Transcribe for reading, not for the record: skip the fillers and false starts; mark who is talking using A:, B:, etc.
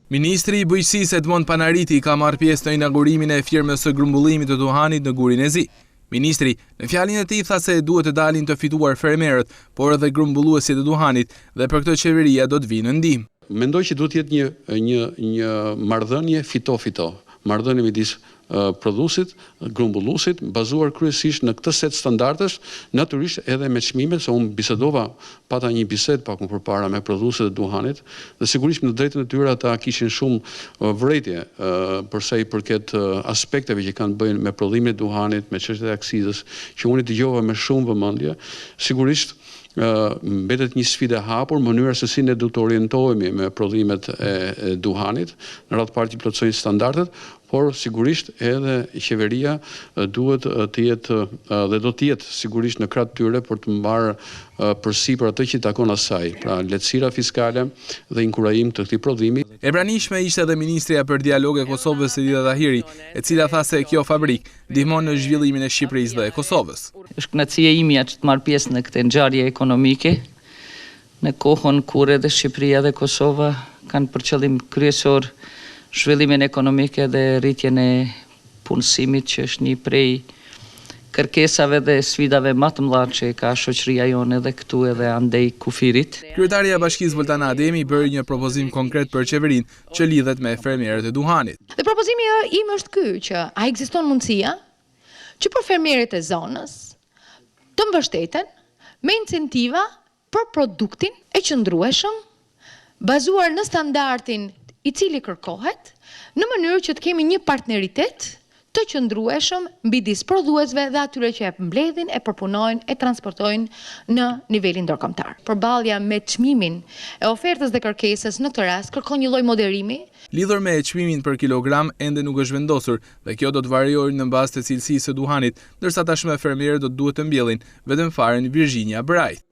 A: Ministri i Bujqësisë Edmond Panariti ka marrë pjesë në inaugurimin e firmës së grumbullimit të duhanit në Gurin e Zi. Ministri, në fjalën e tij, tha se duhet të dalin të fituar fermerët, por edhe grumbulluesit e duhanit, dhe për këtë qeveria do të vinë në ndihmë.
B: Mendoj që duhet të jetë një marrëdhënie fito-fito, marrëdhënie midis prodhuesit, grumbulluesit, bazuar kryesisht në këtë set standardesh, natyrisht edhe me çmimet, se unë bisedova, pata një bisedë pak më përpara me prodhuesit e duhanit, dhe sigurisht në drejtën e tyre ata kishin shumë vërejtje për sa i përket aspekteve që kanë bëjnë me prodhimin e duhanit, me çështjet e aksizës, që unë i dëgjova me shumë vëmendje. Sigurisht mbetet një sfidë e hapur, mënyra se si ne do të orientohemi me prodhimet e duhanit, në radhë parë që plotësojnë standardet, por sigurisht edhe qeveria duhet të jetë dhe do të jetë sigurisht në krah të tyre për të mbarë përsipër atë që takon asaj, pra lehtësira fiskale dhe inkurajim të këtij prodhimi.
A: E pranishme ishte edhe ministrja për dialog e Kosovës Edita Tahiri, e cila tha se kjo fabrikë ndihmon në zhvillimin e Shqipërisë dhe e Kosovës.
C: Është kënaqësia ime që të marr pjesë në këtë ngjarje ekonomike, në kohën kur edhe Shqipëria dhe Kosova kanë për qëllim kryesor zhvillimin ekonomik dhe rritjen e punësimit, që është një prej kërkesave dhe sfidave më të mëdha që ka shoqëria jonë edhe këtu edhe andej kufirit.
A: Kryetaria e Bashkisë Voltana Ademi bëri një propozim konkret për qeverinë që lidhet me fermerët e duhanit.
D: Dhe propozimi im është ky, që a ekziston mundësia që për fermerët e zonës të mbështeten me incentiva për produktin e qëndrueshëm, bazuar në standardin i cili kërkohet, në mënyrë që të kemi një partneritet të qëndrueshëm midis prodhuesve dhe atyre që e mbledhin, e përpunojnë, e transportojnë në nivelin ndërkombëtar. Përballja me çmimin e ofertës dhe kërkesës në këtë rast kërkon një lloj moderimi.
A: Lidhur me çmimin për kilogram ende nuk është vendosur dhe kjo do të variojë në bazë të cilësisë së duhanit, ndërsa tashmë fermerët do të duhet të mbjellin vetëm faren Virginia Bright.